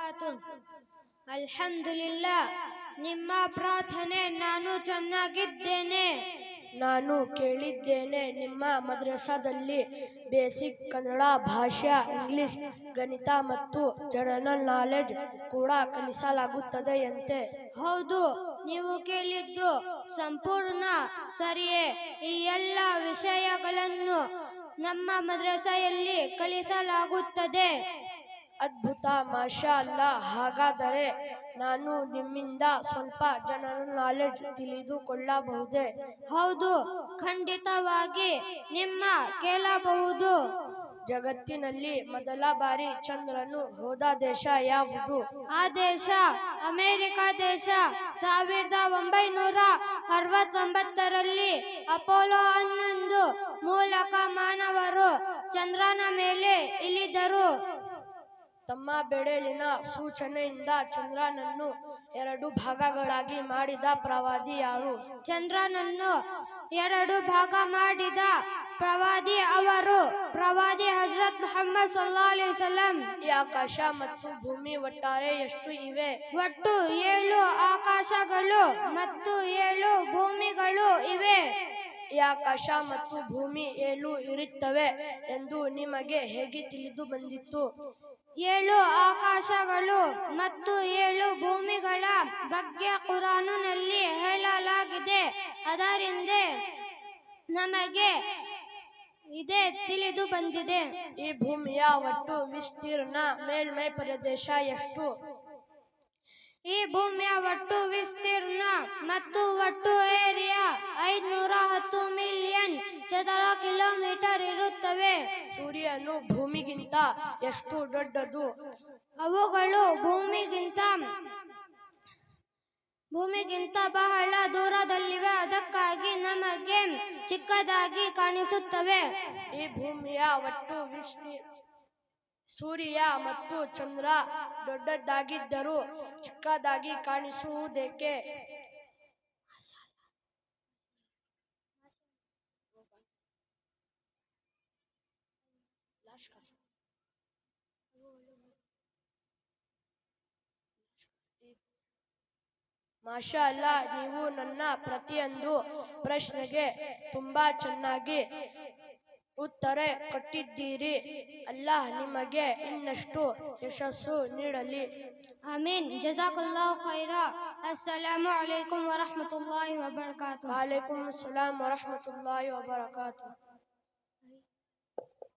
ವಬರಕಾತು. ಅಲ್ಹಮ್ದುಲಿಲ್ಲಾ, ನಿಮ್ಮ ಪ್ರಾರ್ಥನೆ ನಾನು ಚೆನ್ನಾಗಿದ್ದೇನೆ. ನಾನು ಕೇಳಿದ್ದೇನೆ ನಿಮ್ಮ ಮದ್ರಸಾದಲ್ಲಿ ಬೇಸಿಕ್ ಕನ್ನಡ ಭಾಷಾ, ಇಂಗ್ಲಿಷ್, ಗಣಿತ ಮತ್ತು ಜನರಲ್ ನಾಲೆಜ್ ಕೂಡ ಕಲಿಸಲಾಗುತ್ತದೆಯಂತೆ. ಹೌದು, ನೀವು ಕೇಳಿದ್ದು ಸಂಪೂರ್ಣ ಸರಿಯೇ. ಈ ಎಲ್ಲ ವಿಷಯಗಳನ್ನು ನಮ್ಮ ಮದ್ರಸೆಯಲ್ಲಿ ಕಲಿಸಲಾಗುತ್ತದೆ. ಅದ್ಭುತ, ಮಾಷಾ ಅಲ್ಲಾ. ಹಾಗಾದರೆ ನಾನು ನಿಮ್ಮಿಂದ ಸ್ವಲ್ಪ ಜನರಲ್ ನಾಲೆಜ್ ತಿಳಿದುಕೊಳ್ಳಬಹುದೇ? ಹೌದು, ಖಂಡಿತವಾಗಿ ನಿಮ್ಮ ಕೇಳಬಹುದು. ಜಗತ್ತಿನಲ್ಲಿ ಮೊದಲ ಬಾರಿ ಚಂದ್ರನು ಹೋದ ದೇಶ ಯಾವುದು? ಆ ದೇಶ ಅಮೆರಿಕ ದೇಶ. 1969ರಲ್ಲಿ ಅಪೋಲೋ 11 ಮೂಲಕ ಮಾನವರು ಚಂದ್ರನ ಮೇಲೆ ಇಳಿದರು. ತಮ್ಮ ಬೆಳಲಿನ ಸೂಚನೆಯಿಂದ ಚಂದ್ರನನ್ನು 2 ಭಾಗಗಳಾಗಿ ಮಾಡಿದ ಪ್ರವಾದಿ ಯಾರು? ಚಂದ್ರನನ್ನು 2 ಭಾಗ ಮಾಡಿದ ಪ್ರವಾದಿ ಅವರು ಪ್ರವಾದಿ ಹಜರತ್ ಮುಹಮ್ಮದ್ ಸಲ್ಲಲ್ಲಾಹು ಅಲೈಹಿ ವಸಲ್ಲಂ. ಈ ಆಕಾಶ ಮತ್ತು ಭೂಮಿ ಒಟ್ಟಾರೆ ಎಷ್ಟು ಇವೆ? ಒಟ್ಟು 7 ಆಕಾಶಗಳು ಮತ್ತು 7 ಭೂಮಿಗಳು ಇವೆ. ಈ ಆಕಾಶ ಮತ್ತು ಭೂಮಿ 7 ಇರುತ್ತವೆ ಎಂದು ನಿಮಗೆ ಹೇಗೆ ತಿಳಿದು ಬಂದಿತು? 7 ಆಕಾಶಗಳು ಮತ್ತು 7 ಭೂಮಿಗಳ ಬಗ್ಗೆ ಕುರಾನಿನಲ್ಲಿ ಹೇಳಲಾಗಿದೆ. ಅದರಿಂದ ನಮಗೆ ಇದೇ ತಿಳಿದು ಬಂದಿದೆ. ಈ ಭೂಮಿಯ ಒಟ್ಟು ವಿಸ್ತೀರ್ಣ ಮೇಲ್ಮೈ ಪ್ರದೇಶ ಎಷ್ಟು? ಈ ಭೂಮಿಯ ಒಟ್ಟು ವಿಸ್ತೀರ್ಣ ಮತ್ತು ಒಟ್ಟು ಏರಿಯಾ 510 ಮಿಲಿಯನ್ ಚದರ ಕಿಲೋಮೀಟರ್ ಇರುತ್ತವೆ. ಸೂರ್ಯನು ಭೂಮಿಗಿಂತ ಎಷ್ಟು ದೊಡ್ಡದು? ಅವುಗಳು ಭೂಮಿಗಿಂತ ಬಹಳ ದೂರದಲ್ಲಿವೆ. ಅದಕ್ಕಾಗಿ ನಮಗೆ ಚಿಕ್ಕದಾಗಿ ಕಾಣಿಸುತ್ತವೆ. ಈ ಭೂಮಿಯ ಒಟ್ಟು ಸೂರ್ಯ ಮತ್ತು ಚಂದ್ರ ದೊಡ್ಡದಾಗಿದ್ದರೂ ಚಿಕ್ಕದಾಗಿ ಕಾಣಿಸುವುದೇಕೆ? ಮಾಷಾ ಅಲ್ಲಾ, ನೀವು ನನ್ನ ಪ್ರತಿಯೊಂದು ಪ್ರಶ್ನೆಗೆ ತುಂಬಾ ಚೆನ್ನಾಗಿ ಉತ್ತರ ಕೊಟ್ಟಿದ್ದೀರಿ. ಅಲ್ಲಾಹ್ ನಿಮಗೆ ಇನ್ನಷ್ಟು ಯಶಸ್ಸು ನೀಡಲಿ. ಆಮೀನ್. ಜಜಾಕಲ್ಲಾಹು ಖೈರಾ. ಅಸ್ಸಲಾಮು ಅಲೈಕುಂ ವರಹಮತುಲ್ಲಾಹಿ ವಬರಕಾತುಹು. ವಅಲೈಕುಂ ಅಸ್ಸಲಾಂ ವರಹಮತುಲ್ಲಾಹಿ ವಬರಕಾತುಹು.